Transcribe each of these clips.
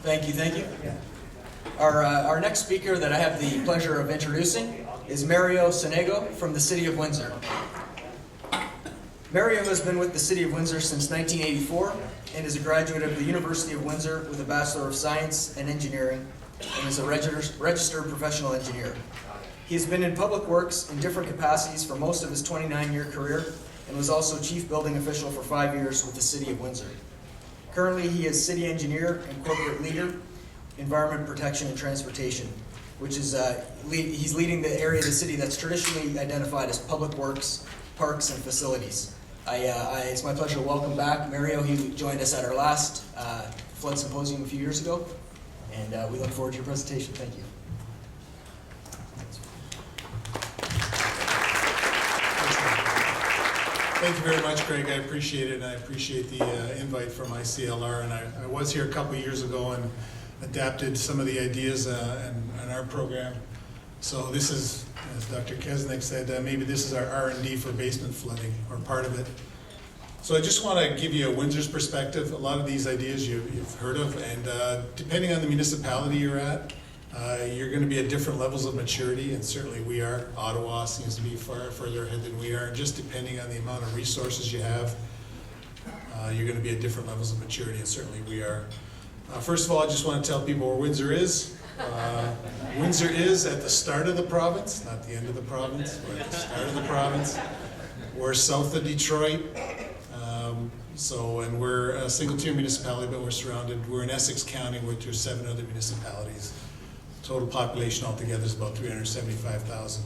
Thank you, thank you. Our next speaker that I have the pleasure of introducing is Mario Sonego from the City of Windsor. Mario has been with the City of Windsor since 1984 and is a graduate of the University of Windsor with a Bachelor of Science and Engineering and is a registered professional engineer. He has been in public works in different capacities for most of his 29-year career and was also chief building official for 5 years with the City of Windsor. Currently, he is city engineer and corporate leader, environment protection and transportation, which is he's leading the area of the city that's traditionally identified as public works, parks, and facilities. It's my pleasure to welcome back Mario. He joined us at our last flood symposium a few years ago, and we look forward to your presentation. Thank you. Thank you very much, Craig. I appreciate it, and I appreciate the invite from ICLR. And I was here a couple of years ago and adapted some of the ideas in our program. So this is, as Dr. Kesnick said, maybe this is our R&D for basement flooding, or part of it. So I just want to give you a Windsor's perspective. A lot of these ideas you've heard of, and depending on the municipality you're at, you're going to be at different levels of maturity, and certainly we are. Ottawa seems to be far further ahead than we are. Just depending on the amount of resources you have, you're going to be at different levels of maturity, and certainly we are. First of all, I just want to tell people where Windsor is. Windsor is at the start of the province, not the end of the province. We're at the start of the province. We're south of Detroit. And we're a single-tier municipality, but we're in Essex County, where there's 7 other municipalities. Total population altogether is about 375,000.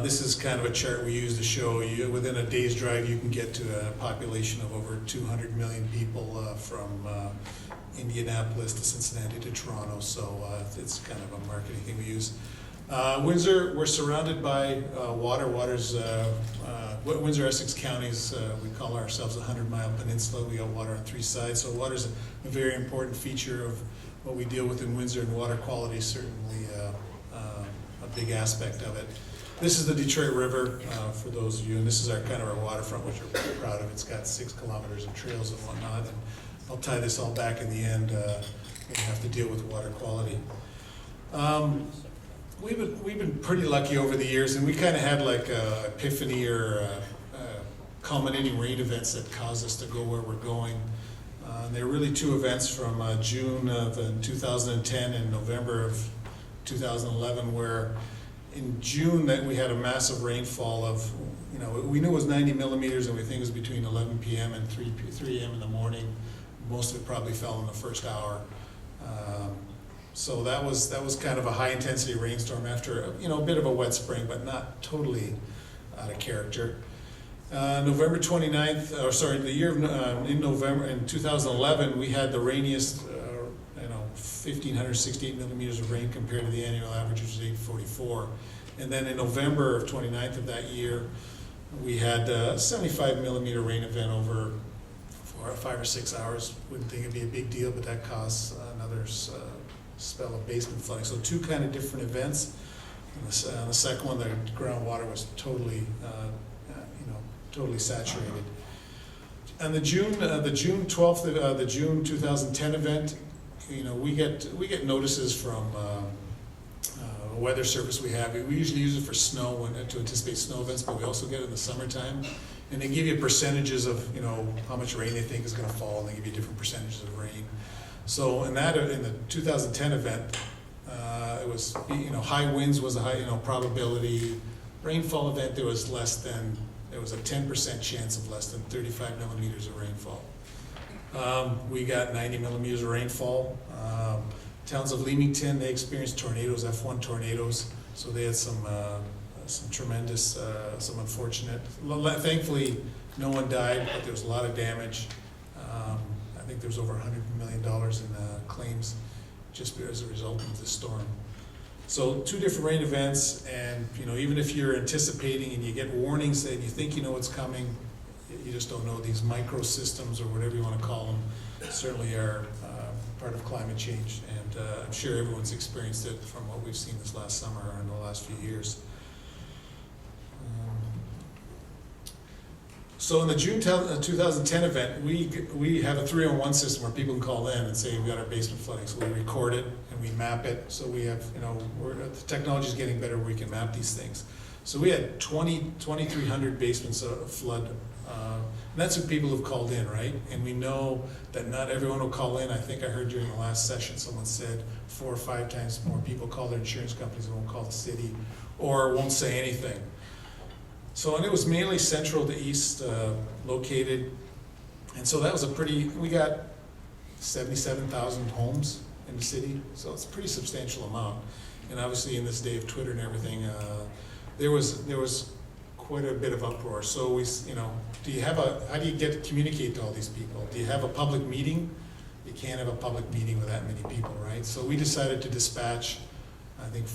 This is kind of a chart we use to show you within a day's drive you can get to a population of over 200 million people from Indianapolis to Cincinnati to Toronto, so it's kind of a marketing thing we use. Windsor, we're surrounded by water. Windsor, Essex counties, we call ourselves a 100-mile peninsula. We got water on 3 sides, so water is a very important feature of what we deal with in Windsor, and water quality is certainly a big aspect of it. This is the Detroit River, for those of you, and this is our kind of our waterfront, which we're pretty proud of. It's got 6 kilometers of trails and whatnot, and I'll tie this all back in the end when we have to deal with water quality. We've been pretty lucky over the years, and we kind of had like a epiphany or culminating rain events that caused us to go where we're going. There were really 2 events from June of 2010 and November of 2011, where in June that we had a massive rainfall of, we knew it was 90 millimeters, and we think it was between 11 p.m. and 3 a.m. in the morning. Most of it probably fell in the first hour. So that was kind of a high intensity rainstorm after a bit of a wet spring, but not totally out of character. November 29th, the year in November in 2011, we had the rainiest, 1,568 millimeters of rain compared to the annual average, which is 844. And then in November of 29th of that year, we had a 75 millimeter rain event over 5 or 6 hours. Wouldn't think it'd be a big deal, but that caused another spell of basement flooding. So 2 kind of different events. And the second one, the groundwater was totally, totally saturated. And the June 12th, the June 2010 event, we get notices from a weather service we have. We usually use it for snow to anticipate snow events, but we also get it in the summertime. And they give you percentages of how much rain they think is going to fall, and they give you different percentages of rain. So in the 2010 event, it was high winds was a high probability. Rainfall event, there was a 10% chance of less than 35 millimeters of rainfall. We got 90 millimeters of rainfall. Towns of Leamington, they experienced tornadoes, F1 tornadoes, so they had some tremendous, some unfortunate. Thankfully, no one died, but there was a lot of damage. I think there was over $100 million in claims just as a result of the storm. So 2 different rain events, and even if you're anticipating and you get warnings and you think you know what's coming, you just don't know. These microsystems, or whatever you want to call them, certainly are part of climate change, and I'm sure everyone's experienced it from what we've seen this last summer or in the last few years. So in the June 2010 event, we have a 301 system where people can call in and say, we've got our basement flooding. So we record it and we map it. So we have, the technology is getting better where we can map these things. So we had 2,300 basements of flood. And that's what people have called in, right? And we know that not everyone will call in. I think I heard during the last session, someone said 4 or 5 times more people call their insurance companies and won't call the city or won't say anything. So, and it was mainly central to east located. And so that was we got 77,000 homes in the city. So it's a pretty substantial amount. And obviously in this day of Twitter and everything, there was quite a bit of uproar. So how do you communicate to all these people? Do you have a public meeting? You can't have a public meeting with that many people, right? So we decided to dispatch, I think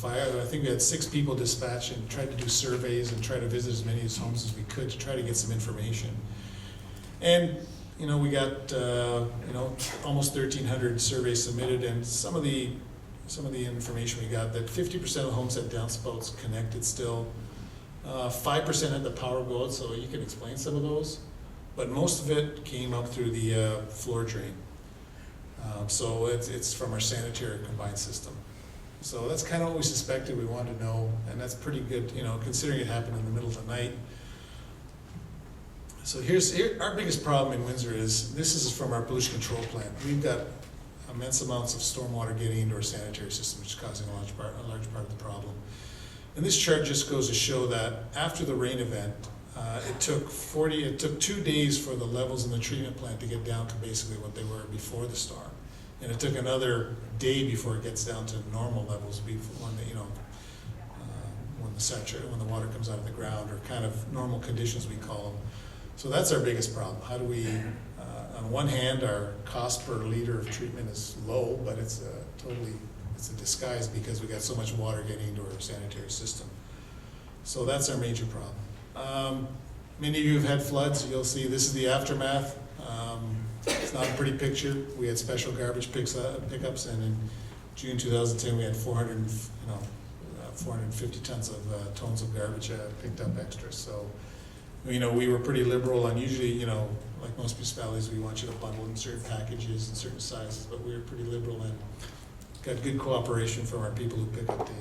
we had 6 people dispatched and tried to do surveys and try to visit as many of these homes as we could to try to get some information. And we got almost 1,300 surveys submitted, and some of the information we got that 50% of the homes had downspouts connected still. 5% had the power go out, so you can explain some of those. But most of it came up through the floor drain. So it's from our sanitary combined system. So that's kind of what we suspected, we wanted to know, and that's pretty good, considering it happened in the middle of the night. So our biggest problem in Windsor this is from our pollution control plant. We've got immense amounts of stormwater getting into our sanitary system, which is causing a large part of the problem. And this chart just goes to show that after the rain event, it took 2 days for the levels in the treatment plant to get down to basically what they were before the storm. And it took another day before it gets down to normal levels when the water comes out of the ground, or kind of normal conditions we call them. So that's our biggest problem. How do we, on one hand, our cost per liter of treatment is low, but it's a disguise because we got so much water getting into our sanitary system. So that's our major problem. Many of you have had floods. You'll see this is the aftermath. It's not a pretty picture. We had special garbage pickups, and in June 2010 we had 450 tons of garbage picked up extra. So, we were pretty liberal, and usually, like most municipalities, we want you to bundle in certain packages and certain sizes, but we were pretty liberal and got good cooperation from our people who pick up the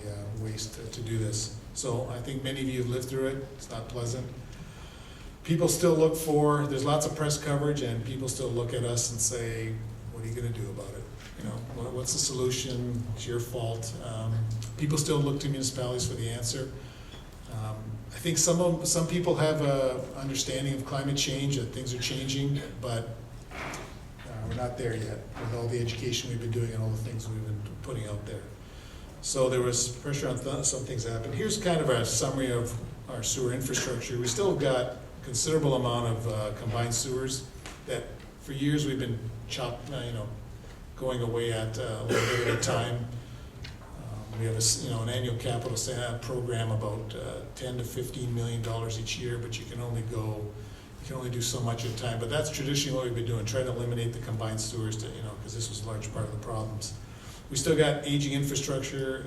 waste to do this. So I think many of you have lived through it. It's not pleasant. People still there's lots of press coverage, and people still look at us and say, what are you going to do about it? What's the solution? It's your fault. People still look to municipalities for the answer. I think some people have a understanding of climate change, that things are changing, but we're not there yet with all the education we've been doing and all the things we've been putting out there. So there was pressure on some things to happen. Here's kind of a summary of our sewer infrastructure. We still got a considerable amount of combined sewers that for years we've been going away at a little bit at a time. We have an annual capital program about $10 to $15 million each year, but you can only do so much at a time. But that's traditionally what we've been doing, trying to eliminate the combined sewers because this was a large part of the problems. We still got aging infrastructure.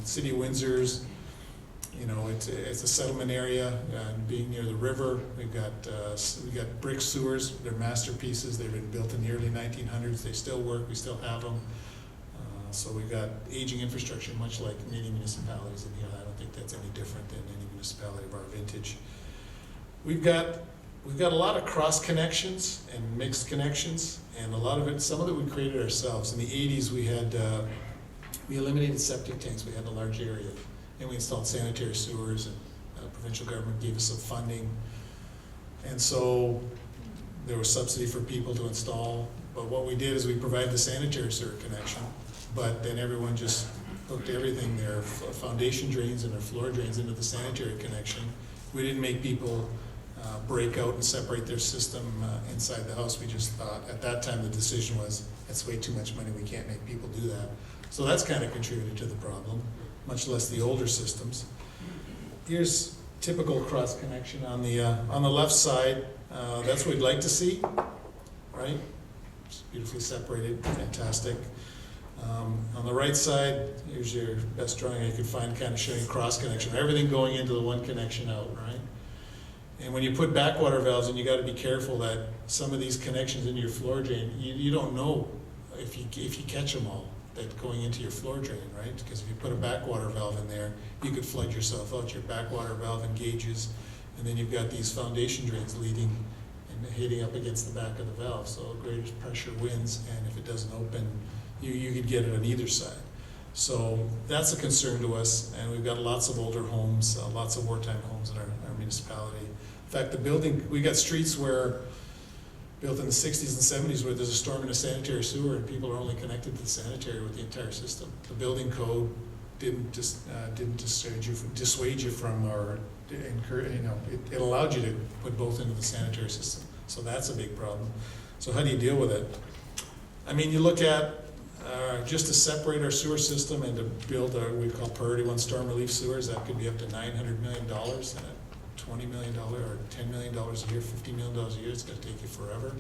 City of Windsor's, it's a settlement area, and being near the river, we got brick sewers. They're masterpieces. They've been built in the early 1900s. They still work. We still have them. So we've got aging infrastructure, much like many municipalities in here. I don't think that's any different than any municipality of our vintage. We've got a lot of cross connections and mixed connections, and some of it we created ourselves. In the 80s, we eliminated septic tanks. We had a large area, and we installed sanitary sewers, and the provincial government gave us some funding. And so there was subsidy for people to install, but what we did is we provided the sanitary sewer connection, but then everyone just hooked everything, their foundation drains and their floor drains, into the sanitary connection. We didn't make people break out and separate their system inside the house. We just thought, at that time, the decision was, that's way too much money, we can't make people do that. So that's kind of contributed to the problem, much less the older systems. Here's typical cross connection on the left side. That's what we'd like to see, right? It's beautifully separated, fantastic. On the right side, here's your best drawing I could find, kind of showing cross connection, everything going into the one connection out, right? And when you put backwater valves in, you got to be careful that some of these connections into your floor drain, you don't know if you catch them all, that going into your floor drain, right? Because if you put a backwater valve in there, you could flood yourself out. Your backwater valve engages, and then you've got these foundation drains leading and hitting up against the back of the valve. So greater pressure wins, and if it doesn't open, you could get it on either side. So that's a concern to us, and we've got lots of older homes, lots of wartime homes in our municipality. In fact, we got streets built in the 60s and 70s where there's a storm in a sanitary sewer and people are only connected to the sanitary with the entire system. The building code didn't dissuade you from, or encourage, it allowed you to put both into the sanitary system. So that's a big problem. So how do you deal with it? I mean, you look at just to separate our sewer system and to build our, we call priority one storm relief sewers, that could be up to $900 million, and $20 million or $10 million a year, $50 million a year. It's going to take you forever.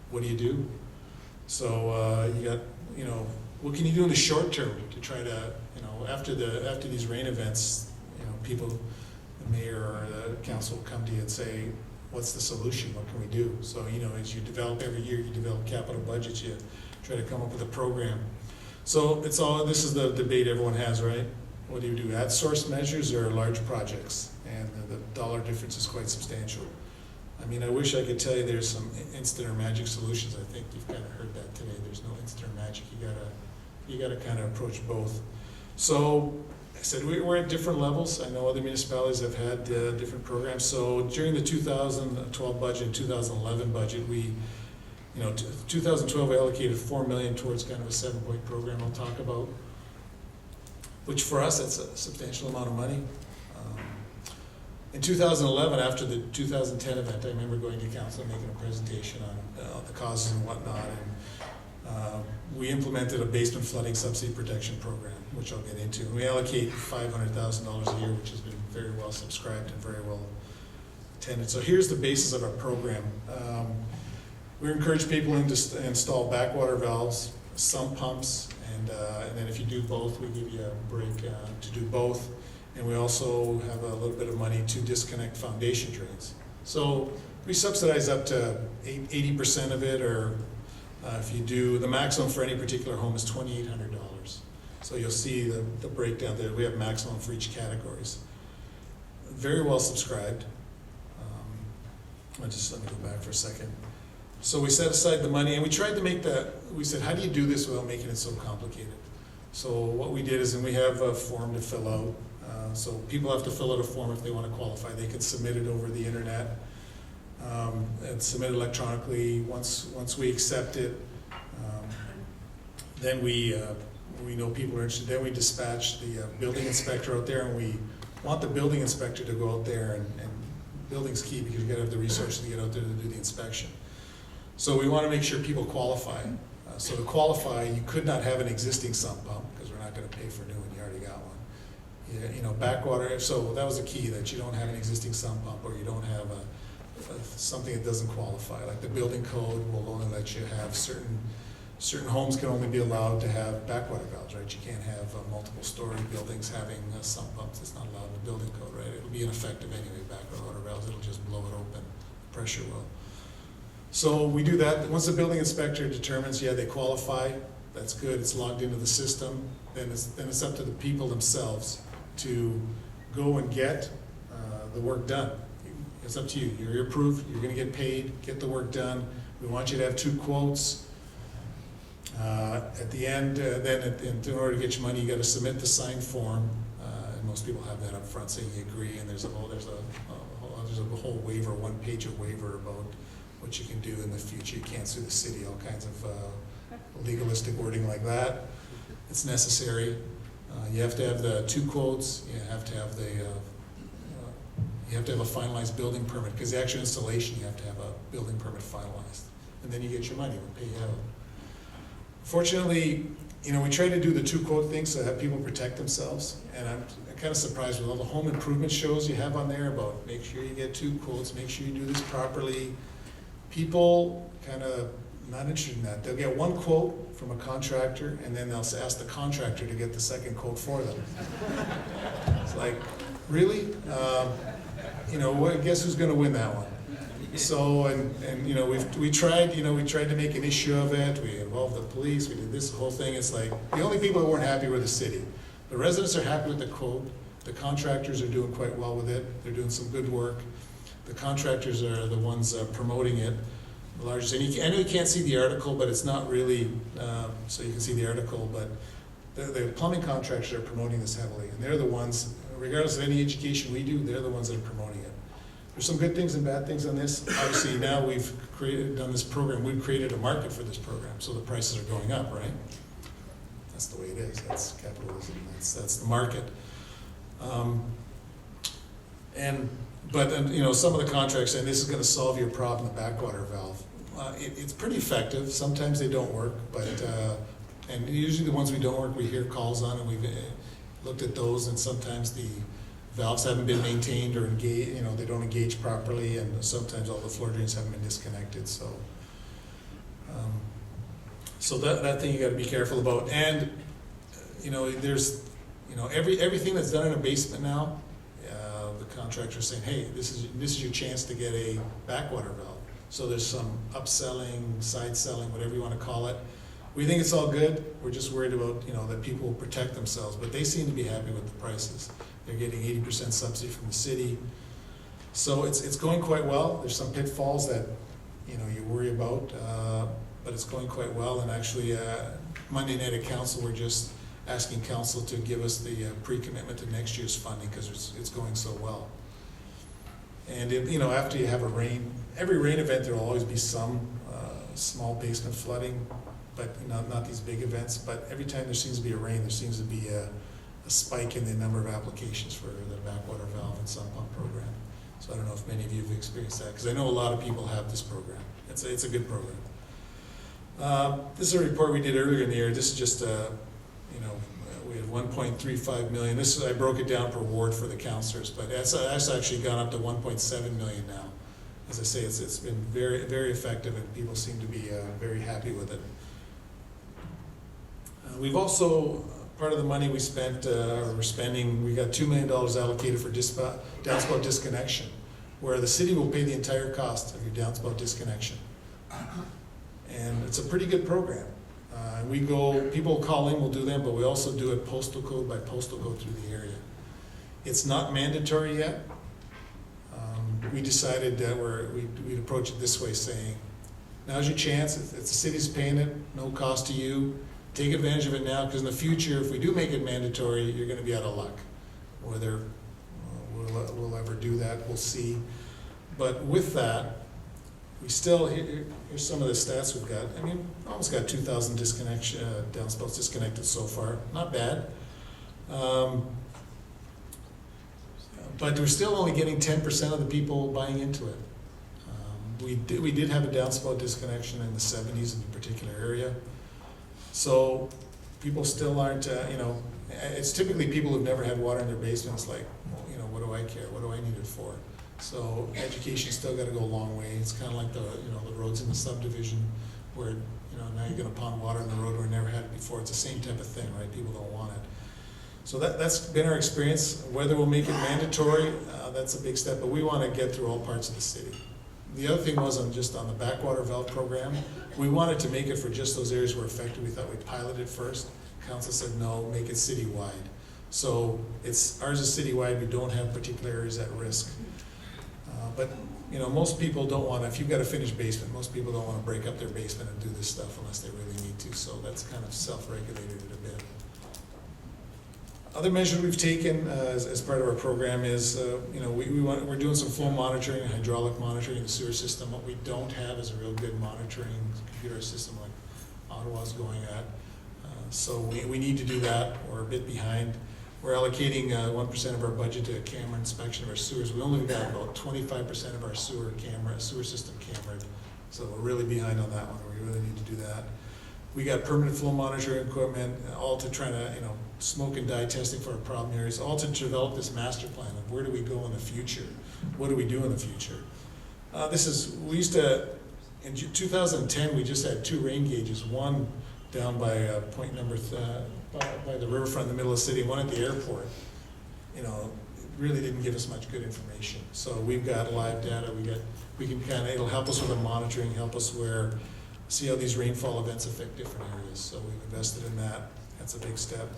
What do you do? So you got, what can you do in the short term to try to, after these rain events, people, the mayor or the council will come to you and say, what's the solution? What can we do? So, as you develop every year, you develop capital budgets, you try to come up with a program. So this is the debate everyone has, right? What do you do? At source measures or large projects? And the dollar difference is quite substantial. I mean, I wish I could tell you there's some instant or magic solutions. I think you've kind of heard that today. There's no instant or magic. You gotta kind of approach both. So I said we're at different levels. I know other municipalities have had different programs. So during the 2012 budget and 2011 budget, 2012 we allocated $4 million towards kind of a 7-point program I'll talk about, which for us that's a substantial amount of money. In 2011, after the 2010 event, I remember going to council and making a presentation on the causes and whatnot, and we implemented a basement flooding subsidy protection program, which I'll get into. And we allocate $500,000 a year, which has been very well subscribed and very well attended. So here's the basis of our program. We encourage people to install backwater valves, sump pumps, and then if you do both, we give you a break to do both. And we also have a little bit of money to disconnect foundation drains. So we subsidize up to 80% of it, or if you do, the maximum for any particular home is $2,800. So you'll see the breakdown there. We have maximum for each categories. Very well subscribed. Let me go back for a second. So we set aside the money, and we tried to make we said, how do you do this without making it so complicated? So what we did is, and we have a form to fill out. So people have to fill out a form if they want to qualify. They can submit it over the internet and submit it electronically. Once we accept it, then we know people are interested. Then we dispatch the building inspector out there, and we want the building inspector to go out there, and building's key because you got to have the resources to get out there to do the inspection. So we want to make sure people qualify. So to qualify, you could not have an existing sump pump because we're not going to pay for a new one. You already got one. Backwater. So that was the key, that you don't have an existing sump pump, or you don't have something that doesn't qualify. Like the building code will only let you have certain homes can only be allowed to have backwater valves, right? You can't have multiple story buildings having sump pumps. It's not allowed in the building code, right? It'll be ineffective anyway. Backwater valves, it'll just blow it open. The pressure will. So we do that. Once the building inspector determines, yeah, they qualify, that's good, it's logged into the system, then it's up to the people themselves to go and get the work done. It's up to you. You're approved, you're going to get paid, get the work done. We want you to have 2 quotes. At the end, in order to get your money, you got to submit the signed form, and most people have that up front saying you agree, and there's a whole waiver, 1-page of waiver about what you can do in the future. You can't sue the city, all kinds of legalistic wording like that. It's necessary. You have to have the 2 quotes. You have to have a finalized building permit, because the actual installation you have to have a building permit finalized, and then you get your money. We'll pay you out. Fortunately, we try to do the 2 quote thing so that people protect themselves, and I'm kind of surprised with all the home improvement shows you have on there about make sure you get 2 quotes, make sure you do this properly. People kind of not interested in that. They'll get 1 quote from a contractor, and then they'll ask the contractor to get the 2nd quote for them. It's like, really? guess who's gonna win that one? So, and we tried to make an issue of it, we involved the police, we did this whole thing. It's like, the only people that weren't happy were the city. The residents are happy with the quote, the contractors are doing quite well with it, they're doing some good work. The contractors are the ones promoting it, the largest, and I know you can't see the article, but it's not really, so you can see the article, but the plumbing contractors are promoting this heavily, and they're the ones, regardless of any education we do, they're the ones that are promoting it. There's some good things and bad things on this. Obviously, now we've done this program, we've created a market for this program, so the prices are going up, right? That's the way it is. That's capitalism. That's the market. But some of the contracts saying this is going to solve your problem, the backwater valve. It's pretty effective. Sometimes they don't work, but and usually the ones we don't work, we hear calls on, and we've looked at those, and sometimes the valves haven't been maintained or engaged, they don't engage properly, and sometimes all the floor drains haven't been disconnected. So, that thing you got to be careful about. And there's everything that's done in a basement now. The contractor's saying, hey, this is your chance to get a backwater valve. So there's some upselling, side selling, whatever you want to call it. We think it's all good. We're just worried about that people will protect themselves, but they seem to be happy with the prices. They're getting 80% subsidy from the city. So it's going quite well. There's some pitfalls that you worry about, but it's going quite well. And actually, Monday night at council, we're just asking council to give us the pre-commitment to next year's funding because it's going so well. And after you have every rain event, there will always be some small basement flooding, but not these big events. But every time there seems to be a rain, there seems to be a spike in the number of applications for the backwater valve and sump pump program. So I don't know if many of you have experienced that, because I know a lot of people have this program. It's a good program. This is a report we did earlier in the year. This is just we had 1.35 million. I broke it down per ward for the councillors, but that's actually gone up to 1.7 million now. As I say, it's been very, very effective, and people seem to be very happy with it. We've also, part of the money we spent, we're spending, we got $2 million allocated for downspout disconnection, where the city will pay the entire cost of your downspout disconnection. And it's a pretty good program. People call in, we'll do them, but we also do it postal code by postal code through the area. It's not mandatory yet. We decided that we'd approach it this way, saying, now's your chance. If the city's paying it, no cost to you. Take advantage of it now, because in the future, if we do make it mandatory, you're going to be out of luck. Whether we'll ever do that, we'll see. But with that, we still, here's some of the stats we've got. I mean, almost got 2,000 downspouts disconnected so far. Not bad. But we're still only getting 10% of the people buying into it. We did have a downspout disconnection in the 70s in a particular area. So people still aren't, it's typically people who've never had water in their basement. It's like, well, what do I care? What do I need it for? So education's still got to go a long way. It's kind of like the roads in the subdivision where, now you're going to pond water in the road where we never had it before. It's the same type of thing, right? People don't want it. So that's been our experience. Whether we'll make it mandatory, that's a big step, but we want to get through all parts of the city. The other thing was on the backwater valve program, we wanted to make it for just those areas where effective. We thought we'd pilot it first. Council said no, make it citywide. So ours is citywide. We don't have particular areas at risk. But most people don't want to, if you've got a finished basement, most people don't want to break up their basement and do this stuff unless they really need to. So that's kind of self-regulated it a bit. Other measures we've taken as part of our program is, we're doing some flow monitoring and hydraulic monitoring in the sewer system. What we don't have is a real good monitoring computer system like Ottawa's going at. So we need to do that. We're a bit behind. We're allocating 1% of our budget to camera inspection of our sewers. We only got about 25% of our sewer system cambered. So we're really behind on that one. We really need to do that. We got permanent flow monitoring equipment, all to try to, smoke and dye testing for our problem areas, all to develop this master plan of where do we go in the future? What do we do in the future? In 2010, we just had 2 rain gauges, one down by point number, by the riverfront in the middle of the city, one at the airport. really didn't give us much good information. So we've got live data, we can kind of, it'll help us with the monitoring, help us see how these rainfall events affect different areas. So we've invested in that. That's a big step.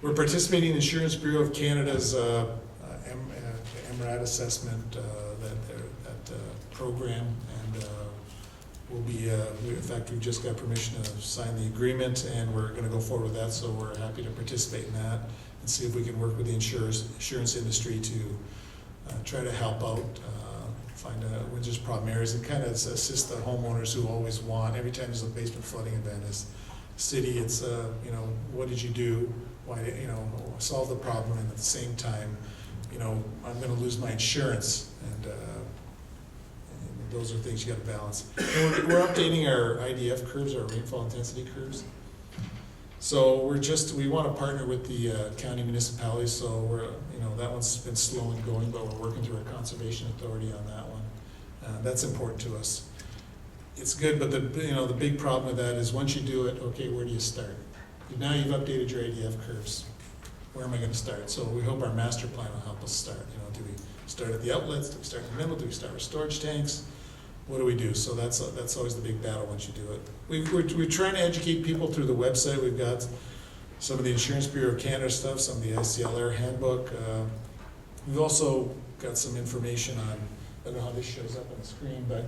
We're participating in Insurance Bureau of Canada's MRAD assessment, that program, and we'll be, in fact, we've just got permission to sign the agreement, and we're going to go forward with that, so we're happy to participate in that and see if we can work with the insurance industry to try to help out, find Windsor's problem areas, and kind of assist the homeowners who always want, every time there's a basement flooding event, is city, it's, you know, what did you do? Why, you know, solve the problem, and at the same time, you know, I'm going to lose my insurance, and those are things you got to balance. And we're updating our IDF curves, our rainfall intensity curves. So we want to partner with the county municipalities. So you know, that one's been slow in going, but we're working through our conservation authority on that one. That's important to us. It's good, but the big problem with that is once you do it, okay, where do you start? Now you've updated your ADF curves. Where am I going to start? So we hope our master plan will help us start. You know, do we start at the outlets? Do we start in the middle? Do we start with storage tanks? What do we do? So that's always the big battle once you do it. We're trying to educate people through the website. We've got some of the Insurance Bureau of Canada stuff, some of the ICLR handbook. We've also got some information on, I don't know how this shows up on the screen, but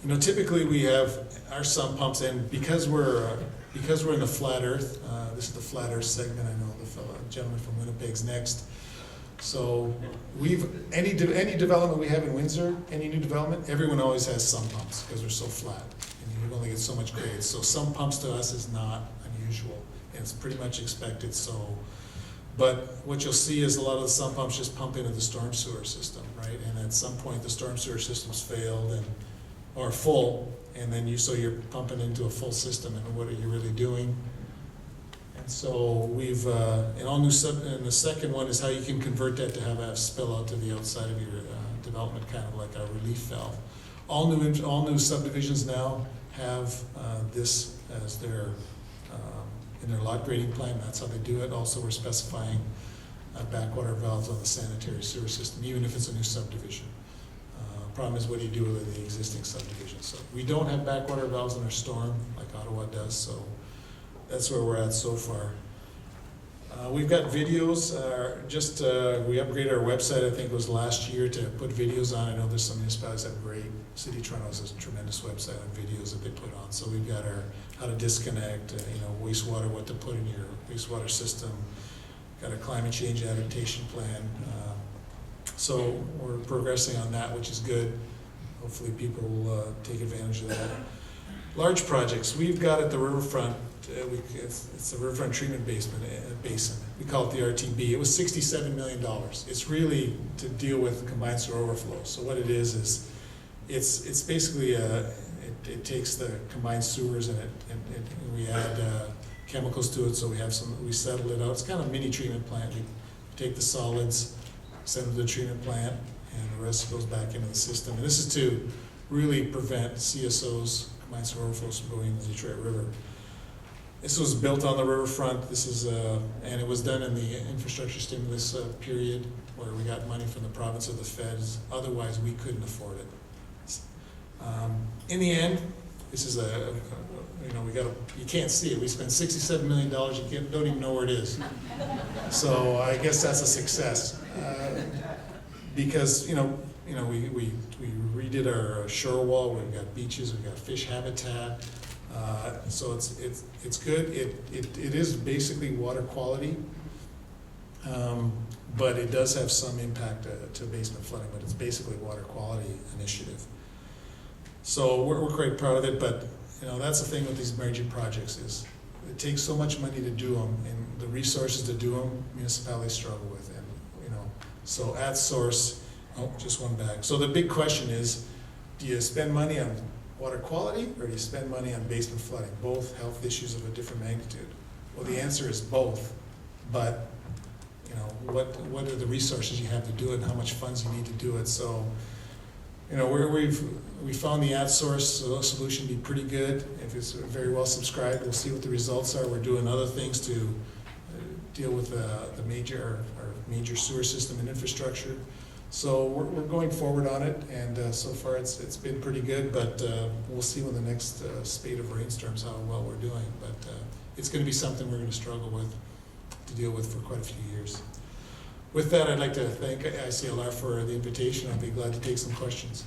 you know, typically we have our sump pumps, and because we're in the flat earth, this is the flat earth segment. I know the gentleman from Winnipeg's next. So any development we have in Windsor, any new development, everyone always has sump pumps because they're so flat, and you only get so much grade. So sump pumps to us is not unusual, and it's pretty much expected. So, but what you'll see is a lot of the sump pumps just pump into the storm sewer system, right? And at some point the storm sewer system's failed or full, and then you're pumping into a full system, and what are you really doing? And so we've, and the second one is how you can convert that to have a spill out to the outside of your development, kind of like a relief valve. All new subdivisions now have this as their, in their lot grading plan. That's how they do it. Also, we're specifying backwater valves on the sanitary sewer system, even if it's a new subdivision. Problem is, what do you do with the existing subdivision? So we don't have backwater valves in our storm like Ottawa does, so that's where we're at so far. We've got videos, we upgraded our website, I think it was last year, to put videos on. I know there's some municipalities that have great. City of Toronto has a tremendous website on videos that they put on. So we've got our how to disconnect, wastewater, what to put in your wastewater system, got a climate change adaptation plan. So we're progressing on that, which is good. Hopefully people will take advantage of that. Large projects, we've got at the riverfront, it's the riverfront treatment basin. We call it the RTB. It was $67 million. It's really to deal with combined sewer overflow. So what it is it's basically it takes the combined sewers and we add chemicals to it. So we settle it out. It's kind of a mini treatment plant. We take the solids, send them to the treatment plant, and the rest goes back into the system. And this is to really prevent CSOs, combined sewer overflows, from going into the Detroit River. This was built on the riverfront. This is, and it was done in the infrastructure stimulus period, where we got money from the province or the feds. Otherwise, we couldn't afford it. In the end, this is you can't see it. We spent $67 million. You don't even know where it is. So I guess that's a success, because we redid our shore wall. We've got beaches. We've got fish habitat. So it's good. It is basically water quality, but it does have some impact to basement flooding. But it's basically water quality initiative. So we're quite proud of it. But that's the thing with these major projects is it takes so much money to do them, and the resources to do them, municipalities struggle with. And so at source, just one back. So the big question is, do you spend money on water quality, or do you spend money on basement flooding? Both health issues of a different magnitude. Well, the answer is both, but what are the resources you have to do it, and how much funds you need to do it? So, we found the at-source solution to be pretty good. If it's very well subscribed, we'll see what the results are. We're doing other things to deal with the major sewer system and infrastructure. So we're going forward on it, and so far it's been pretty good, but we'll see when the next spate of rainstorms how well we're doing. But it's going to be something we're going to struggle with to deal with for quite a few years. With that, I'd like to thank ICLR for the invitation. I'll be glad to take some questions.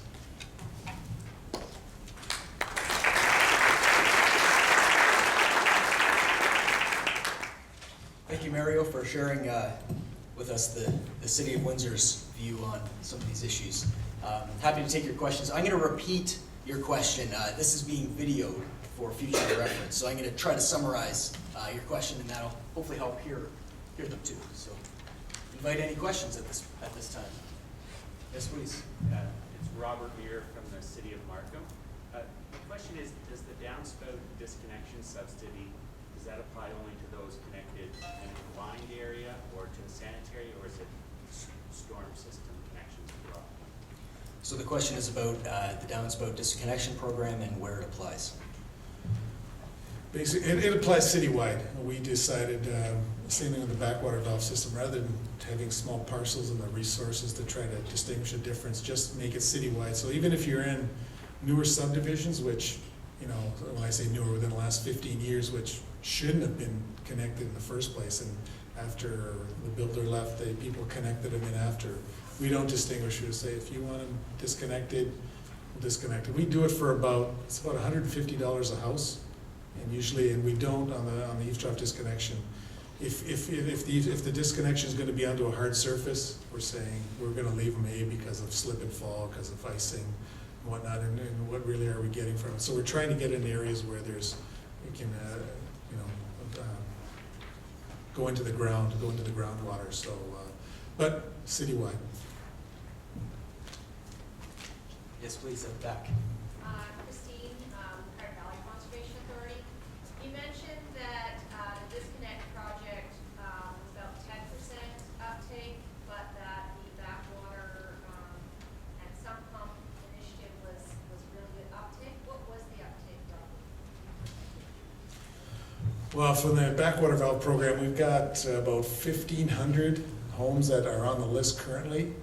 Thank you, Mario, for sharing with us the City of Windsor's view on some of these issues. Happy to take your questions. I'm going to repeat your question. This is being videoed for future reference, so I'm going to try to summarize your question, and that'll hopefully help hear them too. So, invite any questions at this time. Yes, please. It's Robert Muir from the City of Markham. The question is, does the downspout disconnection subsidy, does that apply only to those connected in a combined area or to the sanitary, or is it storm system connections as well? So the question is about the downspout disconnection program and where it applies. Basically, it applies citywide. We decided, same thing with the backwater valve system, rather than having small parcels and the resources to try to distinguish a difference, just make it citywide. So even if you're in newer subdivisions, which, you know, when I say newer, within the last 15 years, which shouldn't have been connected in the first place, and after the builder left, people connected them in after. We don't distinguish. We say, if you want them disconnected, we'll disconnect it. We do it for it's about $150 a house. And usually, and we don't on the eavesdrop disconnection. If the disconnection is going to be onto a hard surface, we're saying we're going to leave them because of slip and fall, because of icing, and whatnot. And what really are we getting from it? So we're trying to get in areas where we can go into the groundwater. So, but citywide. Yes, please, at the back. Christine, Card Valley Conservation Authority. You mentioned that the disconnect project was about 10% uptake, but that the backwater and sump pump initiative was really good uptake. What was the uptake roughly? Well, from the backwater valve program, we've got about 1,500 homes that are on the list currently.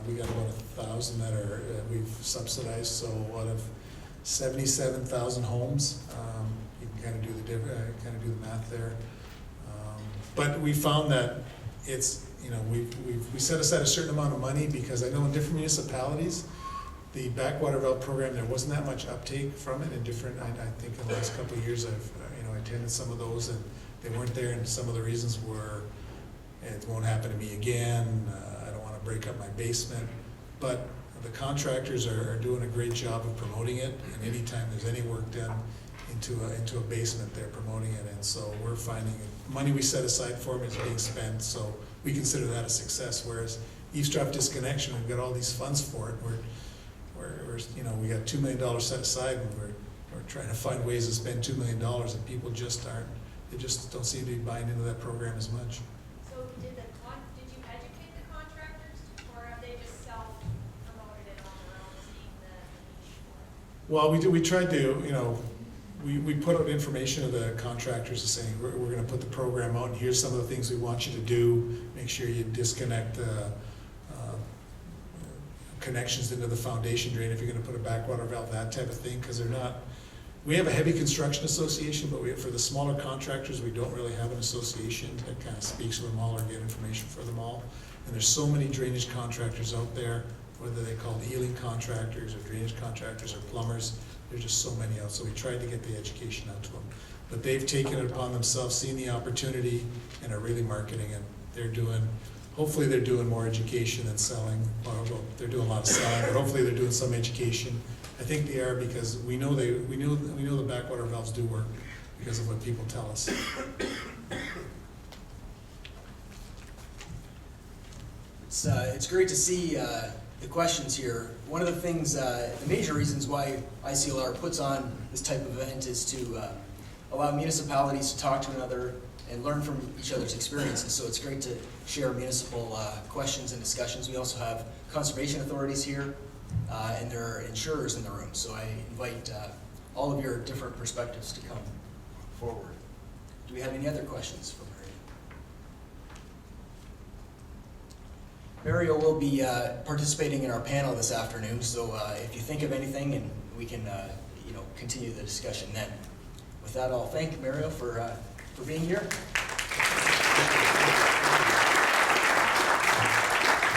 We got about 1,000 that are we've subsidized. So out of 77,000 homes, you can kind of do the math there. But we found that it's we set aside a certain amount of money because I know in different municipalities, the backwater valve program, there wasn't that much uptake from it in different. I think in the last couple of years I've attended some of those and they weren't there, and some of the reasons were it won't happen to me again. I don't want to break up my basement, but the contractors are doing a great job of promoting it, and anytime there's any work done into a basement, they're promoting it, and so we're finding money we set aside for them is being spent, so we consider that a success. Whereas eavesdrop disconnection, we've got all these funds for it. We got $2 million set aside, and we're trying to find ways to spend $2 million, and people just don't seem to be buying into that program as much. So did you educate the contractors, or have they just self-promoted it on their own, seeing the niche for it? Well, we tried to, we put out information to the contractors saying we're going to put the program out, and here's some of the things we want you to do. Make sure you disconnect connections into the foundation drain if you're going to put a backwater valve, that type of thing, because they're not. We have a heavy construction association, but for the smaller contractors, we don't really have an association that kind of speaks for them all or get information for them all. And there's so many drainage contractors out there, whether they call healing contractors or drainage contractors or plumbers. There's just so many out. So we tried to get the education out to them. But they've taken it upon themselves, seen the opportunity, and are really marketing it. Hopefully they're doing more education than selling. Well, they're doing a lot of selling, but hopefully they're doing some education. I think they are, because we know the backwater valves do work because of what people tell us. It's great to see the questions here. One of the things, the major reasons why ICLR puts on this type of event is to allow municipalities to talk to one another and learn from each other's experiences. So it's great to share municipal questions and discussions. We also have conservation authorities here, and there are insurers in the room. So I invite all of your different perspectives to come forward. Do we have any other questions for Mary? Mario will be participating in our panel this afternoon, so if you think of anything, and we can continue the discussion then. With that, I'll thank Mario for being here.